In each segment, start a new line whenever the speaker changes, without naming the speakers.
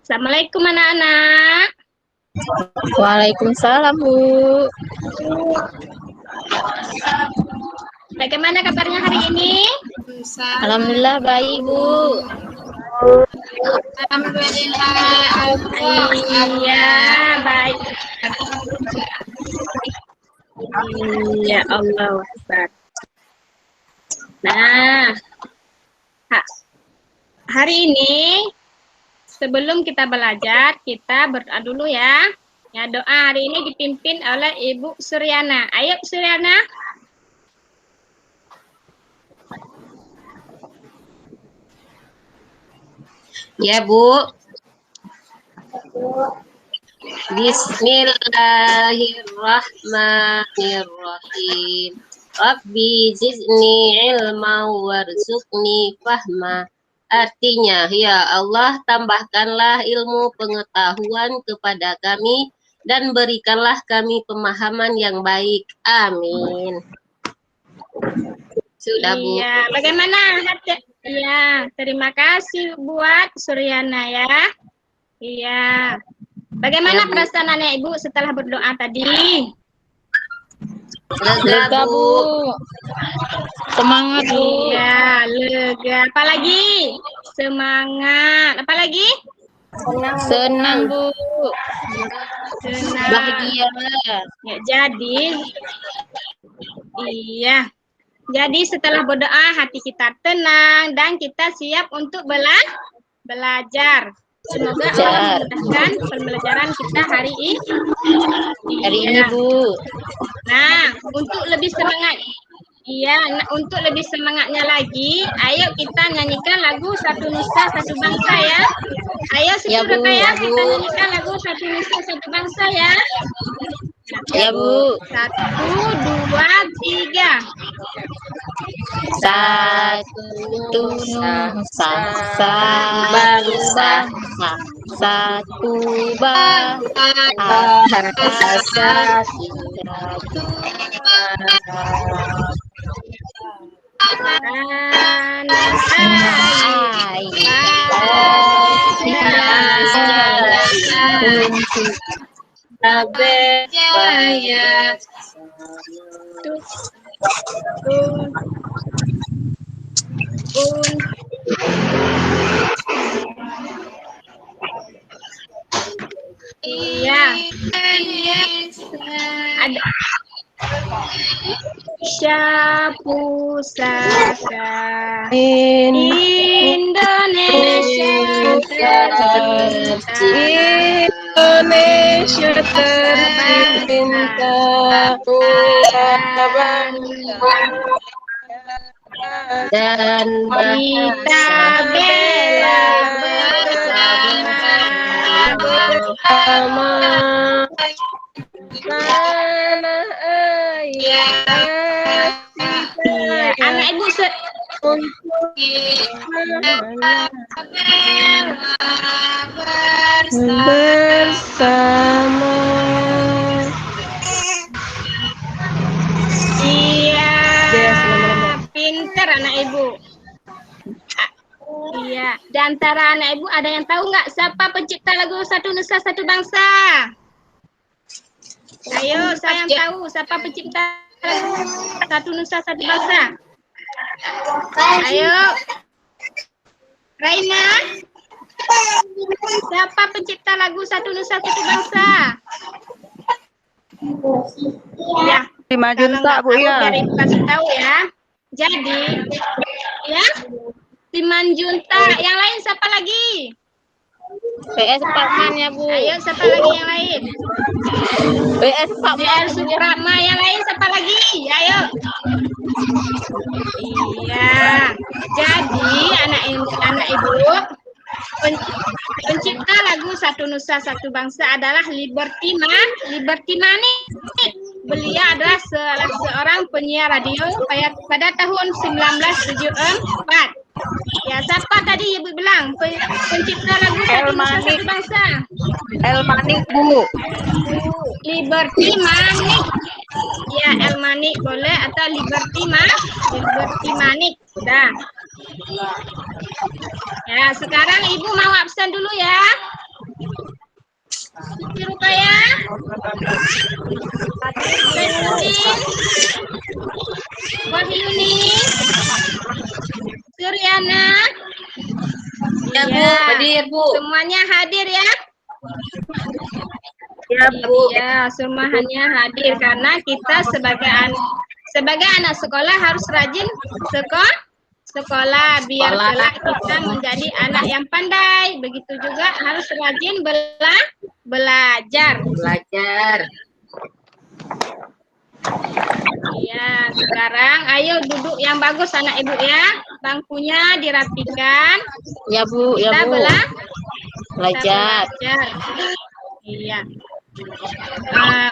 Assalamualaikum anak-anak.
Waalaikumsalam, Bu.
Bagaimana kabarnya hari ini?
Alhamdulillah baik, Bu.
Iya, baik. Ya Allah, Ustaz. Nah, hari ini sebelum kita belajar, kita berdoa dulu ya. Ya, doa hari ini dipimpin oleh Ibu Suryana. Ayo Suryana.
Ya, Bu. Bismillahirrahmanirrahim. Rabbi zidni ilma warzuqni fahma. Artinya, ya Allah, tambahkanlah ilmu pengetahuan kepada kami dan berikanlah kami pemahaman yang baik. Amin. Sudah, Bu.
Iya, bagaimana? Iya, terima kasih buat Suryana ya. Iya. Bagaimana perasaan anak Ibu setelah berdoa tadi?
Lega, Bu. Semangat, Bu.
Iya, lega. Apalagi? Semangat. Apalagi?
Senang, Bu.
Senang.
Bahagia.
Ya, iya. Jadi setelah berdoa hati kita tenang dan kita siap untuk belajar. Semoga Allah memudahkan pembelajaran kita hari ini.
Hari ini, Bu.
Nah, untuk lebih semangat. Iya, untuk lebih semangatnya lagi, ayo kita nyanyikan lagu Satu Nusa Satu Bangsa ya. Ayo seluruh ya, kita nyanyikan lagu Satu Nusa Satu Bangsa ya.
Ya, Bu.
1, 2, 3.
Satu nusa, bangsa, satu bahasa,
Jaya. Iya. Ada Pusaka Indonesia tercinta
Dan
kita bela bersama tanah air. Anak Ibu bersama. Iya, pinter anak Ibu. Iya, di antara anak Ibu ada yang tahu nggak siapa pencipta lagu Satu Nusa Satu Bangsa? Ayo, saya yang tahu siapa pencipta lagu Satu Nusa Satu Bangsa. Ayo, Raina. Siapa pencipta lagu Satu Nusa Satu Bangsa? Ya,
Simanjuntak, Bu ya.
Biar Ibu kasih tahu ya. Jadi, ya, Simanjuntak. Yang lain siapa lagi?
PS Pakman ya, Bu.
Ayo, siapa lagi yang lain?
PS Pakman.
Suprama. Yang lain siapa lagi? Ayo. Iya. Jadi anak Ibu, pencipta lagu Satu Nusa Satu Bangsa adalah Liberty Manik. Beliau adalah salah seorang penyiar radio pada tahun 1974. Ya, siapa tadi Ibu bilang pencipta lagu Satu Nusa Satu Bangsa?
El Manik, Bu.
Liberty Manik. Ya, El Manik boleh atau Liberty Manik. Sudah. Ya, sekarang Ibu mau absen dulu ya. Siti Rukaya, Saifuddin, Wahyuni, Suryana.
Ya, Bu. Hadir, Bu.
Semuanya hadir ya.
Ya, Bu.
Iya, semuanya hadir karena kita sebagai anak sekolah harus rajin sekolah biar
Sekolah.
kelak kita menjadi anak yang pandai. Begitu juga harus rajin belajar.
Belajar.
Iya, sekarang ayo duduk yang bagus anak ibu ya. Bangkunya dirapikan.
Ya Bu, ya
Kita
Bu.
kita
Belajar.
belajar. Iya.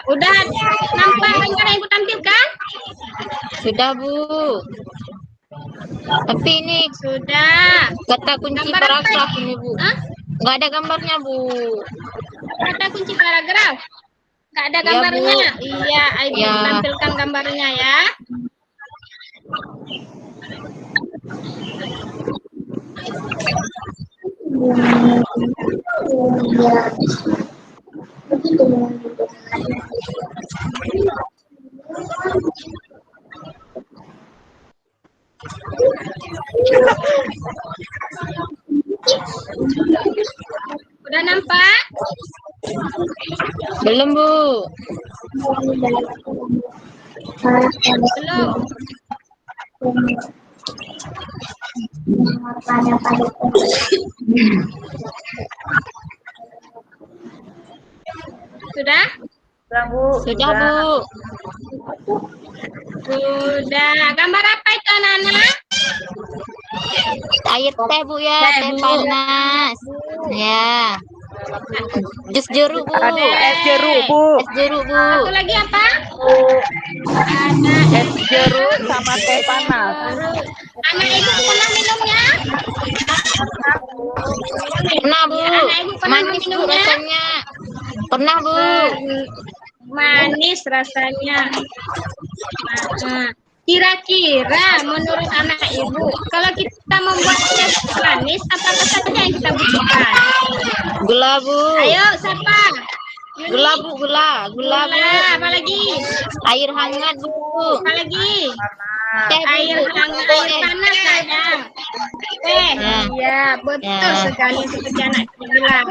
Udah nampak rencana yang ibu tampilkan?
Sudah Bu. Tapi ini
Sudah.
kata kunci
Gambar apa
paragraf ini Bu.
Hah?
Nggak ada gambarnya Bu.
Kata kunci paragraf. Nggak ada
Ya,
gambarnya.
Bu.
Iya, ibu
Ya.
tampilkan gambarnya ya. Udah nampak?
Belum Bu.
Belum. Sudah?
Sudah Bu.
Sudah. Gambar apa itu anak-anak?
Air teh Bu ya,
Teh,
teh
Bu.
panas. Ya. Jus jeruk Bu.
Ada es jeruk Bu,
Es jeruk Bu.
Satu lagi apa? Ada
es jeruk sama teh panas.
Anak ibu pernah minumnya?
Pernah Bu.
Anak ibu pernah
Manis Bu
meminumnya?
rasanya. Pernah Bu.
Manis rasanya. Kira-kira menurut anak ibu, kalau kita membuat es manis, apa saja yang kita butuhkan?
Gula Bu.
Ayo, siapa? Yuni.
Gula Bu, gula. Gula Bu.
Apa lagi?
Air hangat Bu.
Apa lagi?
Teh Bu.
Air hangat, air panas ada. Teh, iya betul
Ya.
sekali seperti anak ibu bilang.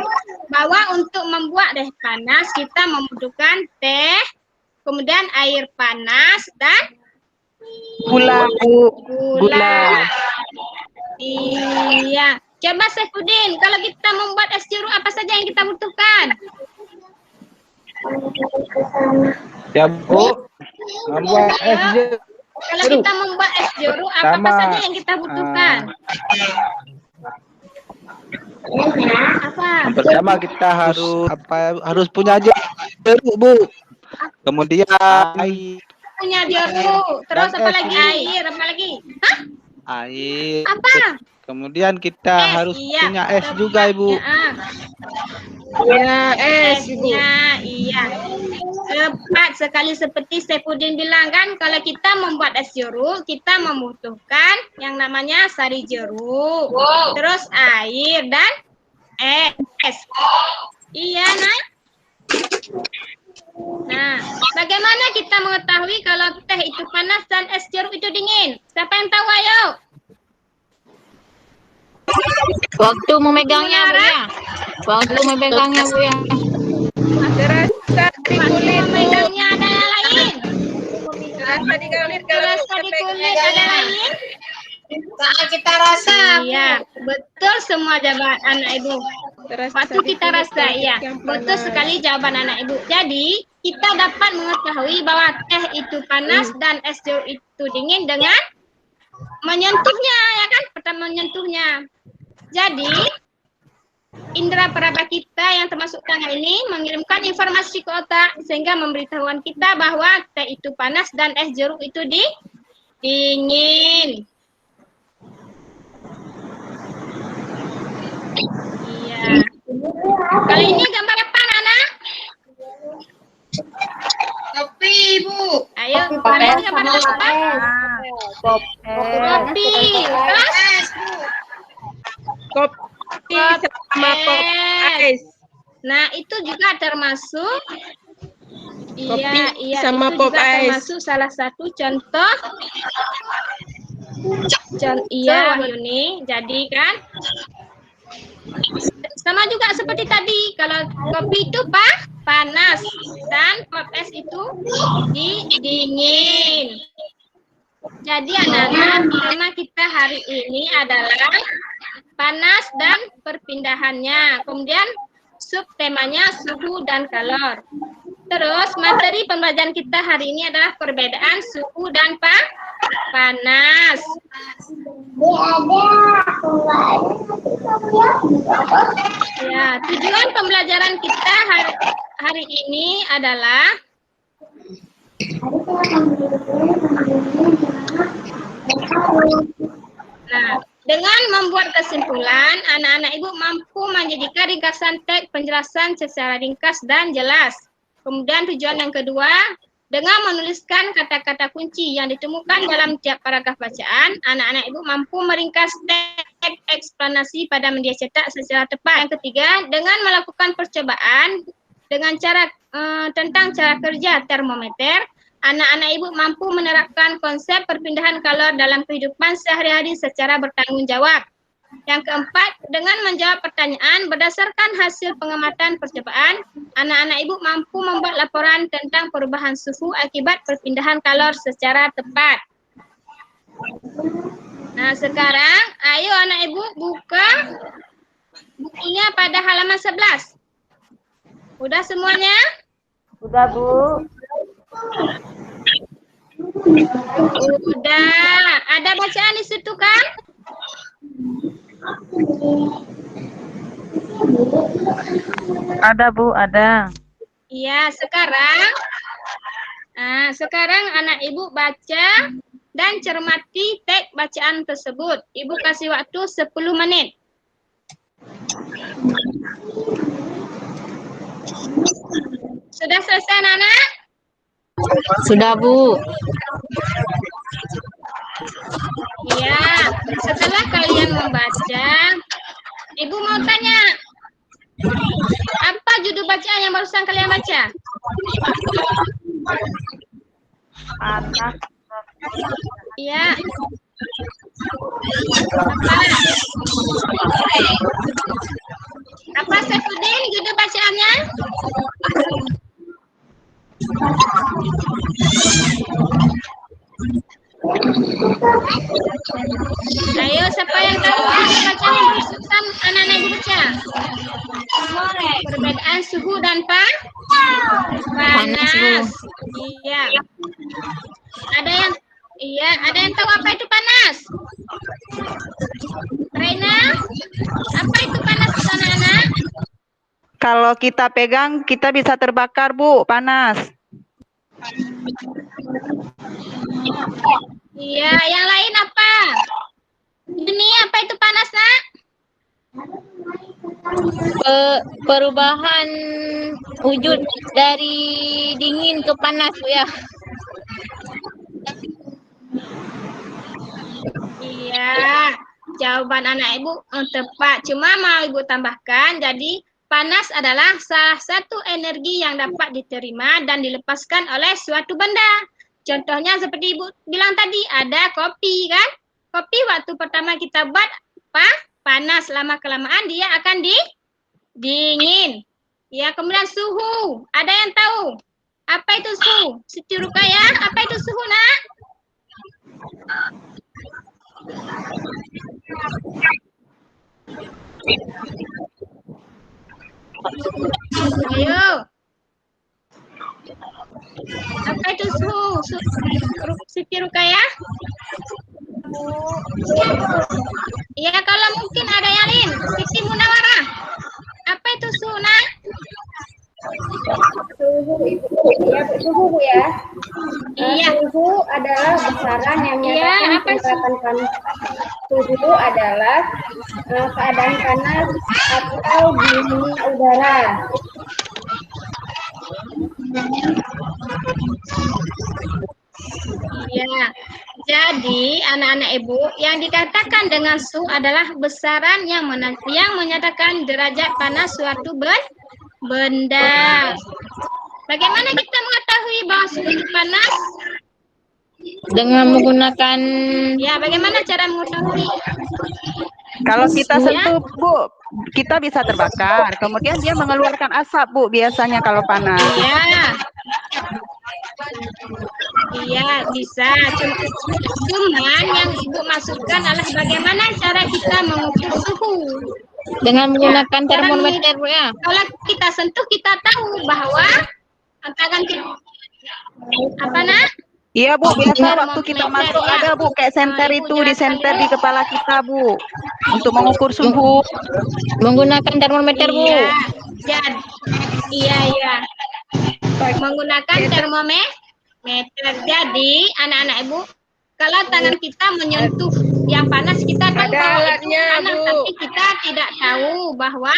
Bahwa untuk membuat teh panas kita membutuhkan teh, kemudian air panas dan
Gula Bu,
gula. Iya. Coba Saifuddin, kalau kita membuat es jeruk apa saja yang kita butuhkan?
Ya Bu, membuat es jeruk.
Kalau kita membuat es jeruk apa
Sama,
saja yang kita butuhkan? Apa?
Pertama kita harus punya jeruk Bu. Kemudian air,
Punya jeruk. Terus
Dan
apa
es.
lagi? Air, apa lagi? Hah?
air.
Apa?
Kemudian kita
Es,
harus
iya.
punya es juga Ibu.
Ya, esnya, iya. Tepat sekali seperti Saifuddin bilang kan, kalau kita membuat es jeruk, kita membutuhkan yang namanya sari jeruk, terus air dan es. Iya, Nak? Nah, bagaimana kita mengetahui kalau teh itu panas dan es jeruk itu dingin? Siapa yang tahu, ayo?
Waktu memegangnya Bu ya. Waktu memegangnya Bu ya.
ada rasa di kulit Bu,
Megangnya ada yang lain.
rasa di kulit kalau
Rasa di kulit ada lain.
Saat kita rasa.
Iya, betul semua jawaban anak ibu.
Terasa
Waktu
di
kita
kulit
rasa, ya,
yang
betul
panas.
sekali jawaban anak ibu. Jadi, kita dapat mengetahui bahwa teh itu panas dan es jeruk itu dingin dengan menyentuhnya, ya kan? Pertama menyentuhnya. Jadi, indera peraba kita yang termasuk tangan ini mengirimkan informasi ke otak sehingga memberitahuan kita bahwa teh itu panas dan es jeruk itu dingin. Iya. Kali ini gambar apa, Nana?
Kopi, Bu.
Ayo, kali ini gambar apa? Kopi. Terus?
kopi sama pop
es.
ice.
Nah, itu juga termasuk
Kopi
iya,
sama
itu
pop
juga
ice.
termasuk salah satu contoh. Iya, Wahyuni. Jadi kan sama juga seperti tadi. Kalau kopi itu panas dan pop es itu dingin. Jadi anak-anak, tema kita hari ini adalah panas dan perpindahannya. Kemudian subtemanya suhu dan kalor. Terus materi pembelajaran kita hari ini adalah perbedaan suhu dan panas. Ya, tujuan pembelajaran kita hari ini adalah dengan membuat kesimpulan, anak-anak ibu mampu menjadikan ringkasan teks penjelasan secara ringkas dan jelas. Kemudian tujuan yang kedua, dengan menuliskan kata-kata kunci yang ditemukan dalam tiap paragraf bacaan, anak-anak ibu mampu meringkas teks eksplanasi pada media cetak secara tepat. Yang ketiga, dengan melakukan percobaan dengan cara tentang cara kerja termometer, anak-anak ibu mampu menerapkan konsep perpindahan kalor dalam kehidupan sehari-hari secara bertanggung jawab. Yang keempat, dengan menjawab pertanyaan berdasarkan hasil pengamatan percobaan, anak-anak ibu mampu membuat laporan tentang perubahan suhu akibat perpindahan kalor secara tepat. Nah, sekarang ayo anak ibu buka bukunya pada halaman 11. Udah semuanya?
Udah, Bu.
Udah. Ada bacaan di situ kan?
Ada, Bu, ada.
Iya, sekarang anak ibu baca dan cermati teks bacaan tersebut. Ibu kasih waktu 10 menit. Sudah selesai, anak-anak?
Sudah, Bu.
Iya, setelah kalian membaca, ibu mau tanya, apa judul bacaan yang barusan kalian baca?
Panas.
Iya. Apa Saifuddin judul bacaannya? Ayo, siapa yang tahu judul bacaan yang barusan anak-anak ibu baca? Perbedaan suhu dan panas. Iya. Ada yang tahu apa itu panas? Reina, apa itu panas anak-anak?
Kalau kita pegang, kita bisa terbakar, Bu. Panas.
Iya, yang lain apa? Ini apa itu panas, Nak?
Perubahan wujud dari dingin ke panas, Bu, ya.
Iya, jawaban anak ibu tepat. Cuma mau ibu tambahkan, jadi panas adalah salah satu energi yang dapat diterima dan dilepaskan oleh suatu benda. Contohnya seperti ibu bilang tadi, ada kopi kan? Kopi waktu pertama kita buat panas, lama-kelamaan dia akan dingin. Ya, kemudian suhu. Ada yang tahu? Apa itu suhu? Siti Rukaya, apa itu suhu, Nak? Ayo. Apa itu suhu? Siti Rukaya? Ya, kalau mungkin ada yang lain. Siti Munawarah. Apa itu suhu, Nak?
Suhu ya.
Iya.
Suhu adalah besaran yang menyatakan tingkatan panas. Suhu adalah keadaan panas atau dinginnya udara.
Ya, jadi anak-anak ibu yang dikatakan dengan suhu adalah besaran yang menyatakan derajat panas suatu benda. Bagaimana kita mengetahui bahwa suhu itu panas?
Dengan menggunakan
Ya, bagaimana cara mengetahui?
Kalau kita
Ya.
sentuh, Bu, kita bisa terbakar. Kemudian dia mengeluarkan asap, Bu, biasanya kalau panas.
Iya. Iya, bisa. Cuman yang Ibu masukkan adalah bagaimana cara kita mengukur suhu.
dengan menggunakan
Cara
termometer, Bu ya.
Kalau kita sentuh, kita tahu bahwa tangan kita apa nak?
Iya, Bu, biasa
Termometer,
waktu kita
ya.
masuk ada, Bu, kayak senter
Ibu
itu
jelaskan
disenter
dulu.
di kepala kita, Bu, untuk mengukur suhu.
Menggunakan termometer, Bu.
Iya. Iya. Menggunakan termometer. Jadi, anak-anak Ibu, kalau tangan kita menyentuh yang panas, kita tahu bahwa itu panas, tapi kita tidak tahu bahwa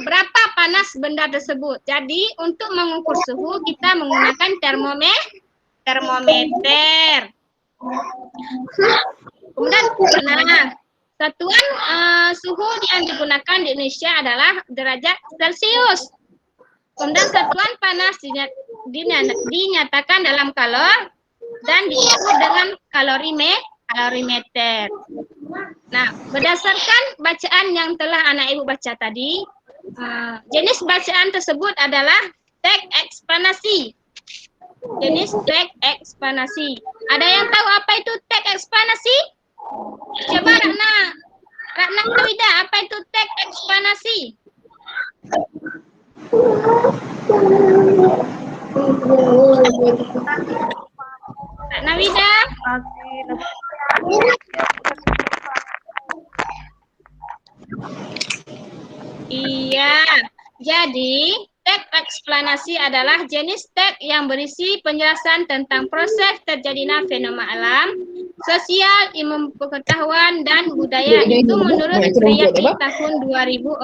berapa panas benda tersebut. Jadi, untuk mengukur suhu, kita menggunakan termometer. Kemudian, satuan suhu yang digunakan di Indonesia adalah derajat Celcius. Kemudian satuan panas dinyatakan dalam kalor dan diukur dengan kalorimeter. Nah, berdasarkan bacaan yang telah anak ibu baca tadi, jenis bacaan tersebut adalah teks ekspansi. Jenis teks ekspansi. Ada yang tahu apa itu teks ekspansi? Coba Ratna Wida, apa itu teks ekspansi? Ratna Wida? Iya, jadi teks eksplanasi adalah jenis teks yang berisi penjelasan tentang proses terjadinya fenomena alam, sosial, ilmu pengetahuan, dan budaya. Itu menurut Riyadi tahun 2014.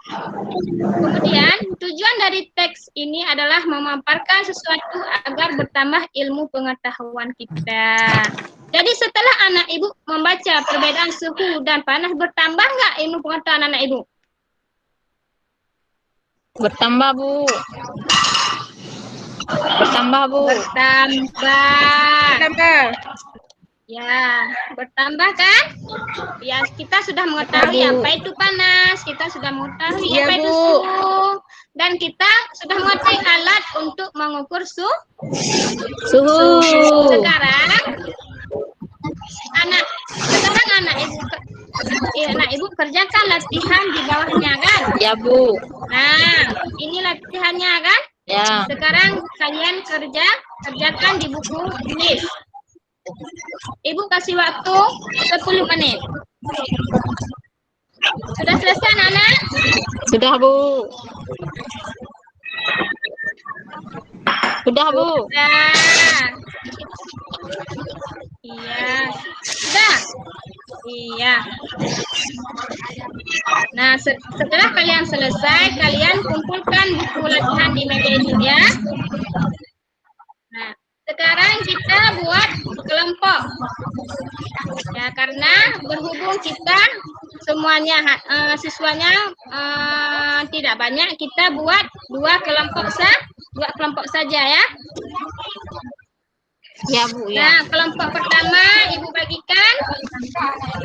Kemudian, tujuan dari teks ini adalah memaparkan sesuatu agar bertambah ilmu pengetahuan kita. Jadi setelah anak ibu membaca perbedaan suhu dan panas, bertambah nggak ilmu pengetahuan anak ibu?
Bertambah, Bu. Bertambah, Bu.
Bertambah. Ya, bertambah kan? Ya, kita sudah mengetahui apa itu panas, kita sudah mengetahui apa itu suhu, dan kita sudah mengetahui alat untuk mengukur suhu. Sekarang anak ibu kerjakan latihan di bawahnya kan?
Ya, Bu.
Nah, ini latihannya kan?
Ya.
Sekarang kalian kerjakan di buku tulis. Ibu kasih waktu 10 menit. Sudah selesai, anak-anak?
Sudah, Bu. Sudah, Bu.
Sudah. Iya. Sudah. Iya. Nah, setelah kalian selesai, kalian kumpulkan buku latihan di meja ini ya. Nah, sekarang kita buat kelompok. Ya, karena berhubung kita semuanya siswanya tidak banyak, kita buat dua kelompok saja ya.
Ya, Bu, ya.
Nah, kelompok pertama Ibu bagikan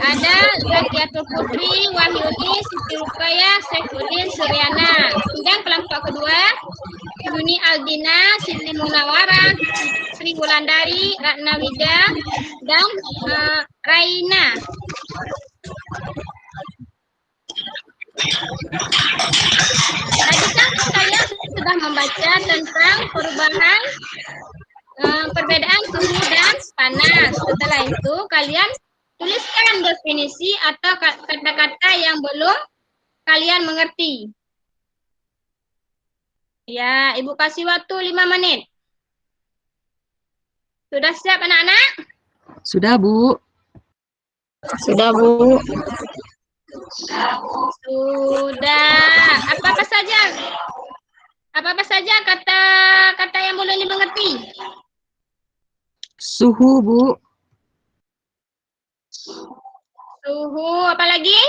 ada Zakiatul Putri, Wahyuni, Siti Rukaya, Saifuddin, Suryana. Kemudian kelompok kedua Yuni Aldina, Siti Munawara, Sri Wulandari, Ratna Wida, dan Raina. Tadi kan saya sudah membaca tentang perubahan perbedaan suhu dan panas. Setelah itu kalian tuliskan definisi atau kata-kata yang belum kalian mengerti. Ya, Ibu kasih waktu 5 menit. Sudah siap anak-anak?
Sudah, Bu.
Sudah, Bu.
Sudah. Apa-apa saja kata-kata yang belum dimengerti?
Suhu, Bu.
Suhu, apa lagi?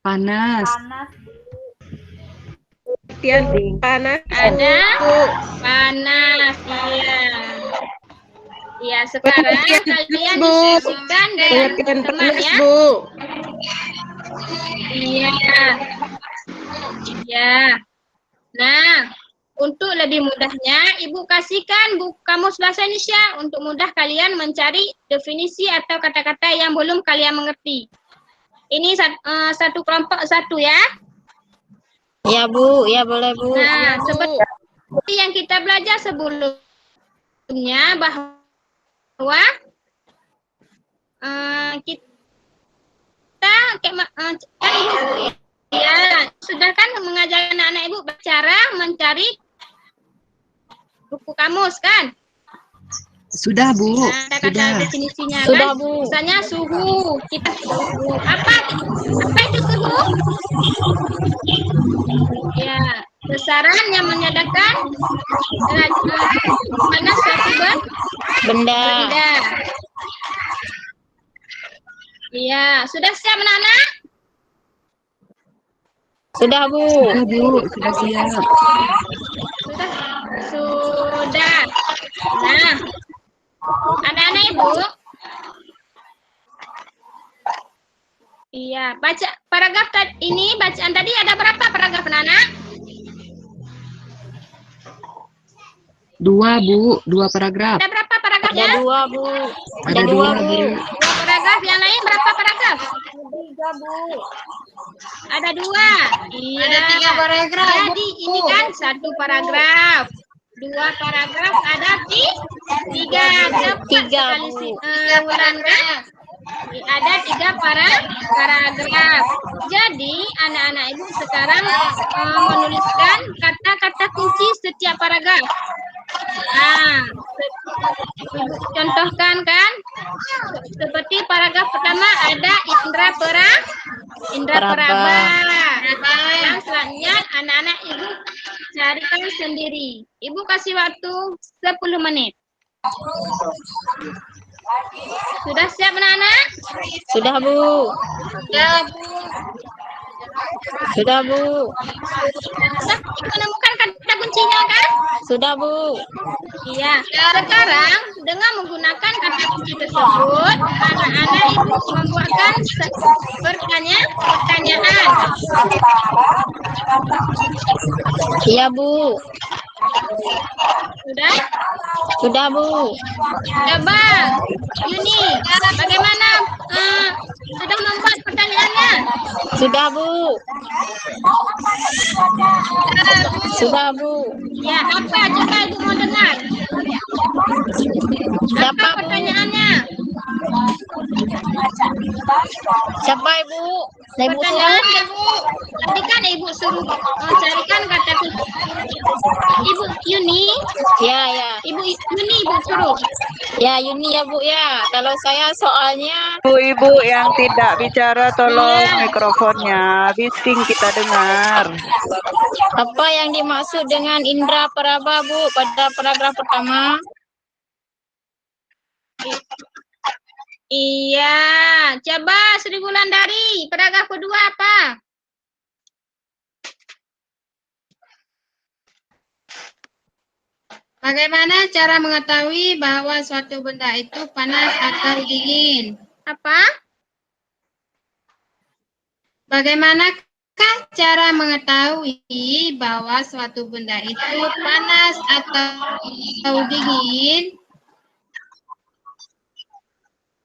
Panas.
pengertian panas.
Ada panas. Iya. Iya, sekarang kalian
Bu.
diskusikan dengan
Pengertian
teman
panas,
ya.
Bu.
Iya. Ya. Nah, untuk lebih mudahnya, Ibu kasihkan buku Kamus Bahasa Indonesia untuk mudah kalian mencari definisi atau kata-kata yang belum kalian mengerti. Ini satu kelompok satu ya.
Ya Bu, ya boleh Bu.
Nah, seperti yang kita belajar sebelumnya bahwa kita kan Ibu ya sudah kan mengajar anak-anak Ibu cara mencari buku kamus kan?
Sudah, Bu.
Nah, ada kata definisinya
Sudah,
kan?
Bu.
Misalnya suhu, kita suhu. Apa itu suhu? Ya, besaran yang menyatakan mana suatu
Benda.
benda. Iya, sudah siap anak-anak?
Sudah Bu.
Sudah, Bu. Sudah siap.
Sudah. Nah, anak-anak Ibu. Iya, baca paragraf ini bacaan tadi ada berapa paragraf anak-anak?
2, Bu. 2 paragraf.
Ada berapa paragrafnya?
Ada 2 Bu.
Ada 2, Bu.
2 paragraf, yang lain berapa paragraf? 3, Bu. Ada 2. Iya.
Ada 3 paragraf.
Jadi ini kan 1 paragraf. 2 paragraf ada 3. Cepat sekali ulang kan? Ada 3 paragraf. Jadi anak-anak Ibu sekarang menuliskan kata-kata kunci setiap paragraf. Nah, contohkan kan, seperti paragraf pertama ada indra peraba. Yang selanjutnya anak-anak Ibu carikan sendiri. Ibu kasih waktu 10 menit. Sudah siap anak-anak?
Sudah Bu.
Ya, Bu.
Sudah Bu.
Sudah menemukan kata kuncinya kan?
Sudah Bu.
Iya. Sekarang dengan menggunakan kata kunci tersebut, anak-anak Ibu membuatkan pertanyaan.
Iya Bu.
Sudah?
Sudah Bu.
Coba, Yuni, bagaimana sudah membuat pertanyaannya?
Sudah Bu. Sudah Bu.
Ya, apa? Coba Ibu mau dengar.
Siapa
Apa
Bu?
pertanyaannya?
Siapa Ibu? Saya Bu suruh.
Pertanyaan Ibu. Tadi kan Ibu suruh carikan kata kunci. Ibu Yuni,
Ya, ya.
Ibu Yuni Ibu suruh.
Ya, Yuni ya Bu ya. Kalau saya soalnya
Ibu-ibu yang tidak bicara tolong mikrofonnya, bising kita dengar.
apa yang dimaksud dengan indra peraba Bu pada paragraf pertama?
Iya, coba Sri Wulandari, paragraf kedua apa?
Bagaimana cara mengetahui bahwa suatu benda itu panas atau dingin?
Apa?
Bagaimanakah cara mengetahui bahwa suatu benda itu panas atau dingin?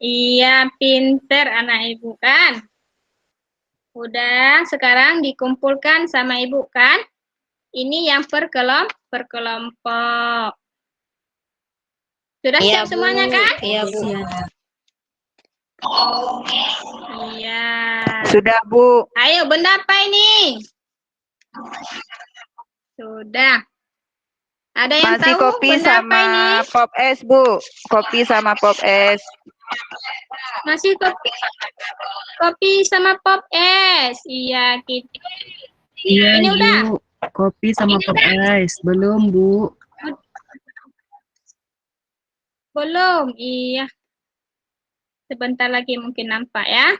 Iya, pinter anak Ibu kan? Udah, sekarang dikumpulkan sama Ibu kan? Ini yang per kelompok. Sudah
Iya
siap
Bu.
semuanya kan?
Iya Bu.
Iya.
Sudah, Bu.
Ayo, benda apa ini? Sudah. Ada yang
Masih
tahu
kopi
benda apa ini?
sama pop es, Bu. Kopi sama pop es.
Masih kopi sama pop es. Iya, gitu.
Iya,
Ini
Bu.
udah?
Kopi sama pop es. Belum, Bu.
Belum. Iya. Sebentar lagi mungkin nampak ya.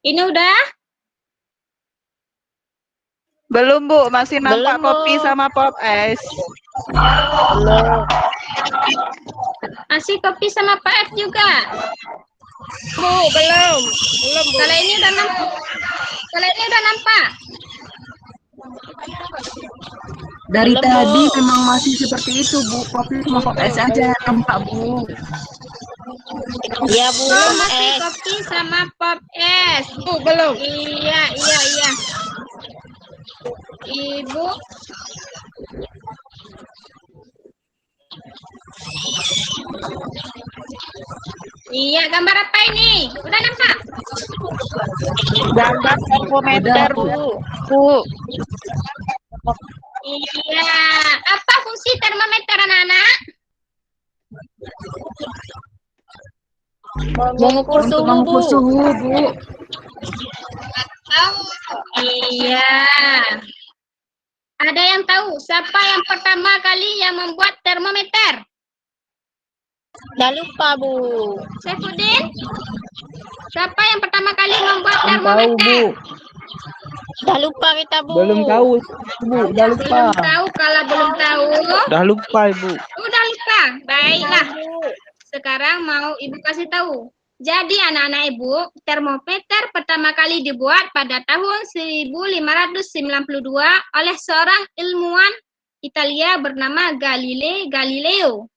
Ini udah?
Belum Bu, masih nampak
Belum, Bu.
kopi sama pop es.
Masih kopi sama Pak F juga.
Bu, belum. Belum, Bu.
Kalau ini udah nampak. Kalau ini udah nampak.
Dari
Belum,
tadi
Bu.
memang masih seperti itu Bu. Kopi sama pop es aja nampak Bu.
Iya, Bu.
Oh,
Pop
masih
es.
kopi sama pop es.
Bu, belum.
Iya. Ibu. Iya, gambar apa ini? Udah nampak?
Gambar termometer Bu. Bu.
Iya. Apa fungsi termometer anak-anak?
Mengukur
Untuk
suhu, Bu.
mengukur suhu Bu.
Iya. Ada yang tahu siapa yang pertama kali yang membuat termometer?
Dah lupa, Bu.
Saifuddin? Siapa yang pertama kali membuat
Belum tahu,
termometer?
Bu.
Dah lupa kita, Bu.
Belum tahu, Bu. Dah lupa.
Belum tahu. Kalau belum tahu,
Dah lupa, Ibu.
udah lupa. Baiklah. Sekarang mau Ibu kasih tahu. Jadi anak-anak Ibu, termometer pertama kali dibuat pada tahun 1592 oleh seorang ilmuwan Italia bernama Galileo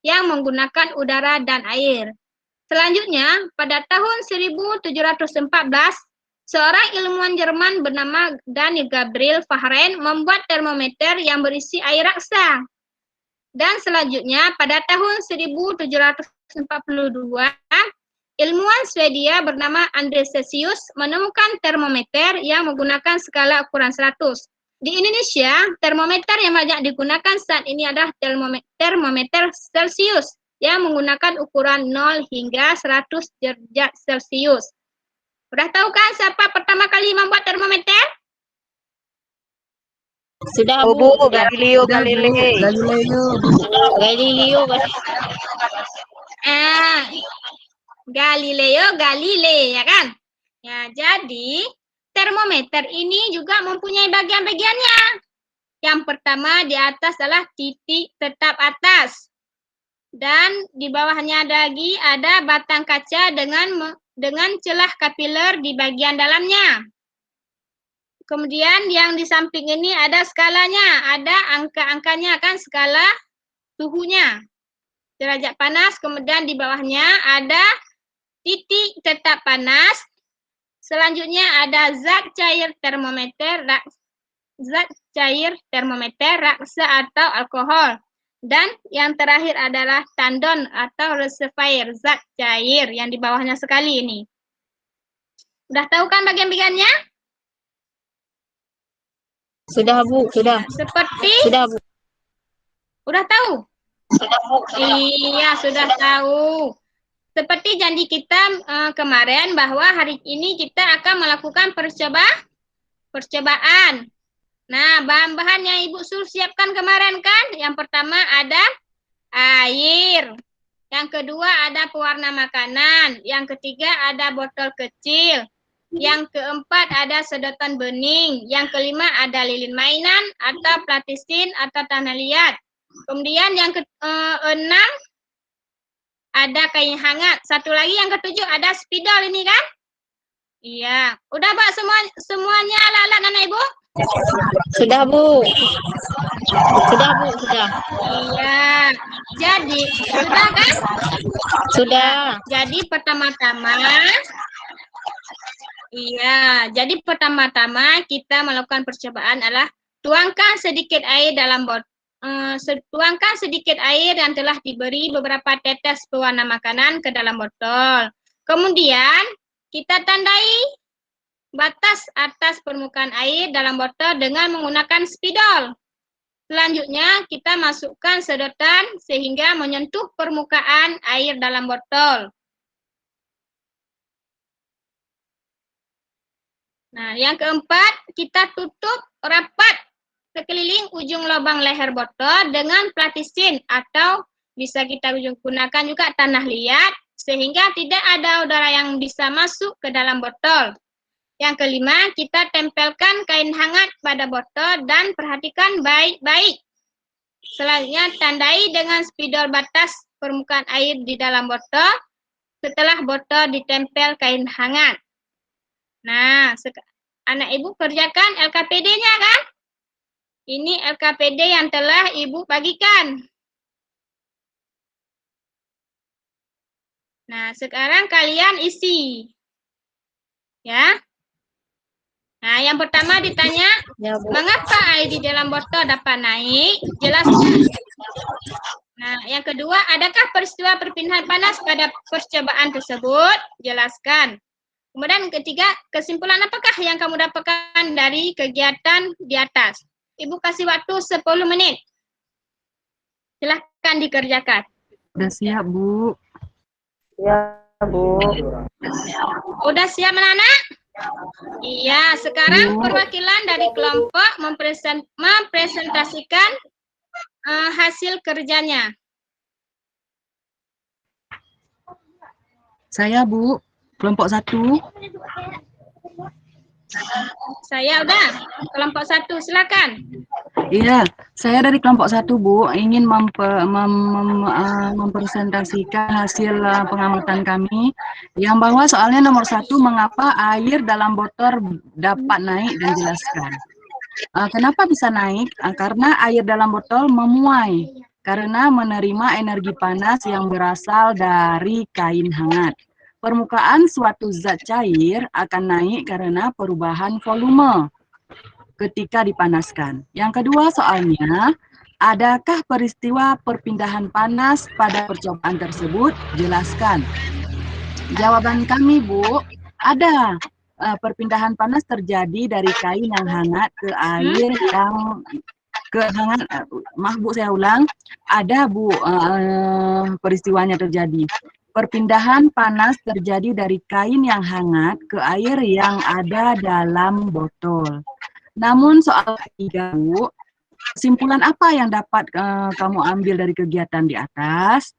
yang menggunakan udara dan air. Selanjutnya, pada tahun 1714, seorang ilmuwan Jerman bernama Daniel Gabriel Fahren membuat termometer yang berisi air raksa. Dan selanjutnya, pada tahun 1742, ilmuwan Swedia bernama Andreas Celsius menemukan termometer yang menggunakan skala ukuran 100. Di Indonesia, termometer yang banyak digunakan saat ini adalah termometer Celsius yang menggunakan ukuran 0 hingga 100 derajat Celsius. Udah tahu kan siapa pertama kali membuat termometer?
Sudah,
Oh,
Bu.
Bu, Galileo Galilei.
Galileo Bu.
Galileo.
Galileo Galilei, ya kan? Ya, jadi termometer ini juga mempunyai bagian-bagiannya. Yang pertama di atas adalah titik tetap atas. Dan di bawahnya lagi ada batang kaca dengan celah kapiler di bagian dalamnya. Kemudian yang di samping ini ada skalanya, ada angka-angkanya kan, skala suhunya. Derajat panas, kemudian di bawahnya ada titik tetap panas. Selanjutnya ada zat cair termometer, raksa atau alkohol. Dan yang terakhir adalah tandon atau reservoir, zat cair yang di bawahnya sekali ini. Udah tahu kan bagian-bagiannya?
Sudah, Bu. Sudah.
Seperti?
Sudah, Bu.
Udah tahu?
Sudah, Bu.
Iya, sudah tahu. Seperti janji kita kemarin bahwa hari ini kita akan melakukan percobaan. Nah, bahan-bahan yang Ibu suruh siapkan kemarin kan, yang pertama ada air. Yang kedua ada pewarna makanan. Yang ketiga ada botol kecil. Yang keempat ada sedotan bening. Yang kelima ada lilin mainan atau platisin atau tanah liat. Kemudian yang keenam ada kain hangat. Satu lagi yang ketujuh ada spidol ini kan? Iya. Udah Pak semuanya alat-alat anak Ibu?
Sudah, Bu. Sudah, Bu. Sudah.
Iya. Jadi, sudah kan?
Sudah.
Jadi pertama-tama kita melakukan percobaan adalah tuangkan sedikit air dalam botol. Tuangkan sedikit air yang telah diberi beberapa tetes pewarna makanan ke dalam botol. Kemudian kita tandai batas atas permukaan air dalam botol dengan menggunakan spidol. Selanjutnya kita masukkan sedotan sehingga menyentuh permukaan air dalam botol. Nah, yang keempat, kita tutup rapat sekeliling ujung lubang leher botol dengan platisin atau bisa kita gunakan juga tanah liat sehingga tidak ada udara yang bisa masuk ke dalam botol. Yang kelima, kita tempelkan kain hangat pada botol dan perhatikan baik-baik. Selanjutnya, tandai dengan spidol batas permukaan air di dalam botol setelah botol ditempel kain hangat. Nah, anak ibu kerjakan LKPD-nya kan? Ini LKPD yang telah ibu bagikan. Nah, sekarang kalian isi. Ya. Nah, yang pertama ditanya,
Ya, Bu.
mengapa air di dalam botol dapat naik? Jelaskan. Nah, yang kedua, adakah peristiwa perpindahan panas pada percobaan tersebut? Jelaskan. Kemudian ketiga, kesimpulan apakah yang kamu dapatkan dari kegiatan di atas? Ibu kasih waktu 10 menit. Silahkan dikerjakan.
Udah siap, Bu.
Ya, Bu.
Udah siap, anak-anak? Iya, sekarang perwakilan dari kelompok mempresentasikan hasil kerjanya.
Saya, Bu. Kelompok 1.
Saya udah, kelompok 1, silakan.
Iya, saya dari kelompok 1, Bu, ingin mempresentasikan hasil pengamatan kami yang bahwa soalnya nomor 1, mengapa air dalam botol dapat naik dan jelaskan. Kenapa bisa naik? Karena air dalam botol memuai karena menerima energi panas yang berasal dari kain hangat. Permukaan suatu zat cair akan naik karena perubahan volume ketika dipanaskan. Yang kedua soalnya, adakah peristiwa perpindahan panas pada percobaan tersebut? Jelaskan. Jawaban kami, Bu, ada. Perpindahan panas terjadi dari kain yang hangat ke air yang hangat. Maaf, Bu, saya ulang. Ada, Bu, peristiwanya terjadi. Perpindahan panas terjadi dari kain yang hangat ke air yang ada dalam botol. Namun soal ketiga, Bu, kesimpulan apa yang dapat kamu ambil dari kegiatan di atas?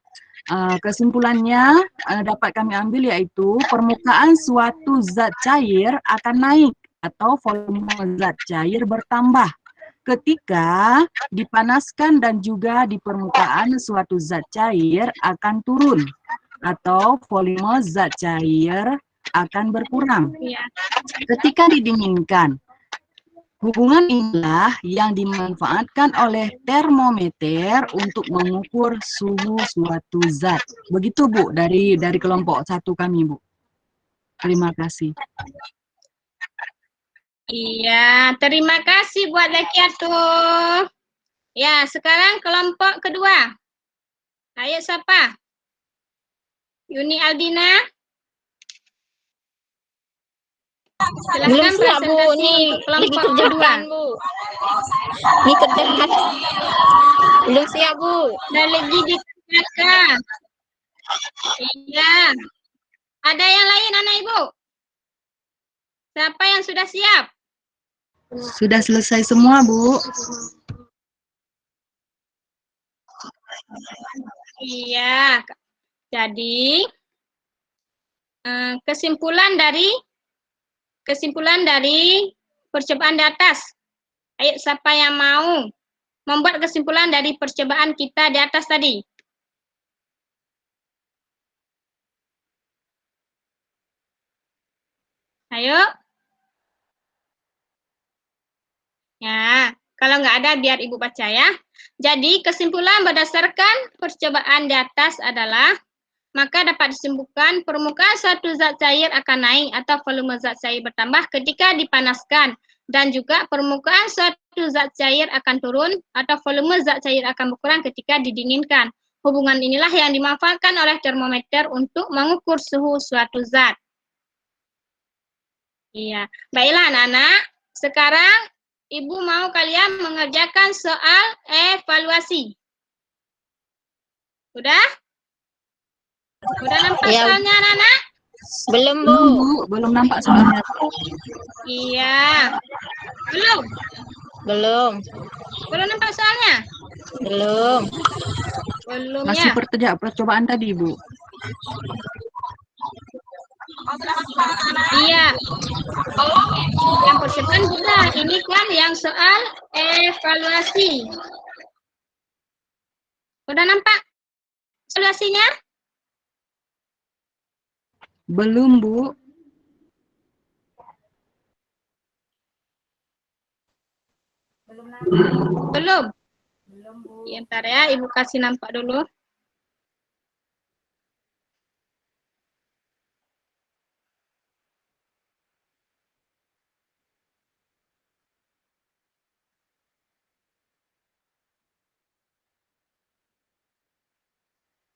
Kesimpulannya dapat kami ambil yaitu permukaan suatu zat cair akan naik atau volume zat cair bertambah ketika dipanaskan dan juga di permukaan suatu zat cair akan turun atau volume zat cair akan berkurang ketika didinginkan. Hubungan inilah yang dimanfaatkan oleh termometer untuk mengukur suhu suatu zat. Begitu, Bu, dari kelompok 1 kami, Bu. Terima kasih.
Iya, terima kasih buat Zakiatul. Ya, sekarang kelompok kedua. Ayo siapa? Yuni Aldina.
Belum
Silakan
siap, Bu.
presentasi
Nih,
untuk
lagi
kelompok kedua.
kerjakan, Bu. Ini kerjakan. Belum siap, Bu.
Dan lagi dikerjakan. Iya. Ada yang lain, anak ibu? Siapa yang sudah siap?
Sudah selesai semua, Bu.
Iya. Jadi kesimpulan dari percobaan di atas. Ayo, siapa yang mau membuat kesimpulan dari percobaan kita di atas tadi? Ayo. Ya, kalau nggak ada biar Ibu baca ya. Jadi kesimpulan berdasarkan percobaan di atas adalah, maka dapat disimpulkan permukaan suatu zat cair akan naik atau volume zat cair bertambah ketika dipanaskan. Dan juga permukaan suatu zat cair akan turun atau volume zat cair akan berkurang ketika didinginkan. Hubungan inilah yang dimanfaatkan oleh termometer untuk mengukur suhu suatu zat. Iya, baiklah anak-anak. Sekarang Ibu mau kalian mengerjakan soal evaluasi. Udah? Udah nampak
Ya.
soalnya anak-anak?
Belum, Bu.
Belum, Bu. Belum nampak soalnya.
Iya. Belum?
Belum.
Belum nampak soalnya?
Belum.
Belum
Masih
ya?
percobaan tadi, Bu.
Iya. Yang persiapan sudah. Ini kan yang soal evaluasi. Udah nampak evaluasinya?
Belum, Bu.
Belum. Ya, ntar ya, Ibu kasih nampak dulu.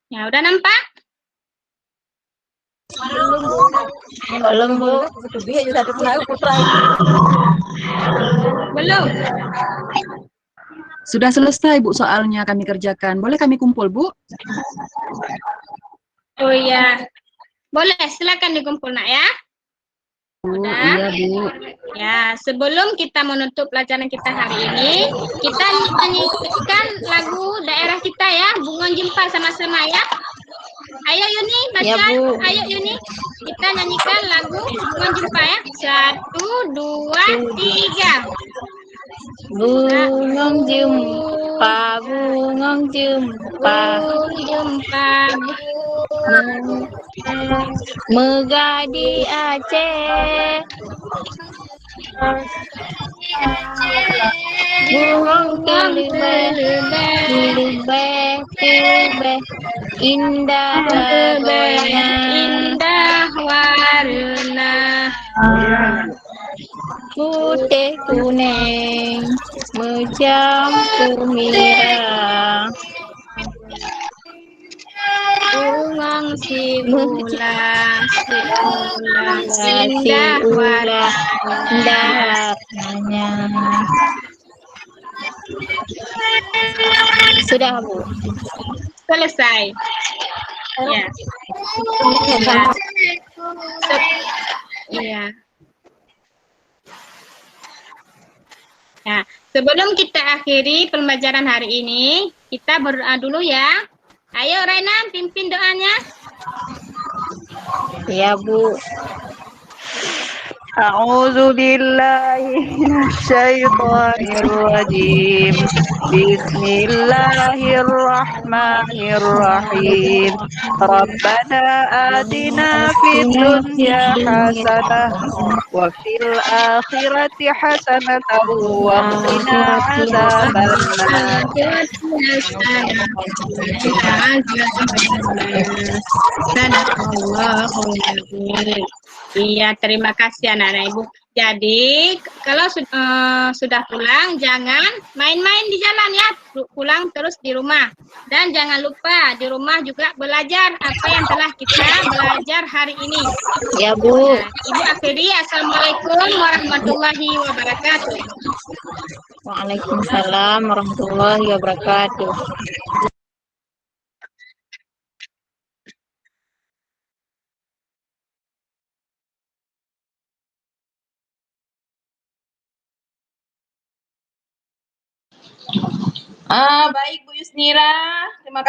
Ya, udah nampak?
Belum, Bu.
Belum.
Sudah selesai, Bu, soalnya kami kerjakan. Boleh kami kumpul, Bu?
Oh iya. Boleh, silakan dikumpul, Nak ya.
Bu,
Udah.
iya, Bu.
Ya, sebelum kita menutup pelajaran kita hari ini, kita nyanyikan lagu daerah kita ya, Bunga Jempa sama-sama ya. Ayo Yuni, baca.
Ya, Bu.
Ayo Yuni, kita nyanyikan lagu Bunga Jempa ya. 1, 2, 3.
Bungong jumpa, bungong jumpa,
Jumpa
megah di Aceh. Bungong tilibeh, tilibeh, indah lagonya,
indah warna.
putih kuning, mencampur merah.
Bungong si ulang, indah warna.
Indah warnanya. Sudah, Bu.
Selesai. Ya. Iya. Nah, sebelum kita akhiri pembelajaran hari ini, kita berdoa dulu ya. Ayo Raina, pimpin doanya.
Ya, Bu.
أعوذ بالله من الشيطان الرجيم بسم الله الرحمن الرحيم ربنا آتنا في الدنيا حسنة وفي الآخرة حسنة وقنا عذاب النار
Iya, terima kasih anak-anak Ibu. Jadi, kalau sudah pulang, jangan main-main di jalan ya. Pulang terus di rumah. Dan jangan lupa, di rumah juga belajar apa yang telah kita belajar hari ini.
Ya, Bu.
Nah, Ibu akhiri, Assalamualaikum warahmatullahi wabarakatuh.
Waalaikumsalam warahmatullahi wabarakatuh.
Baik Bu Yusnira, terima kasih.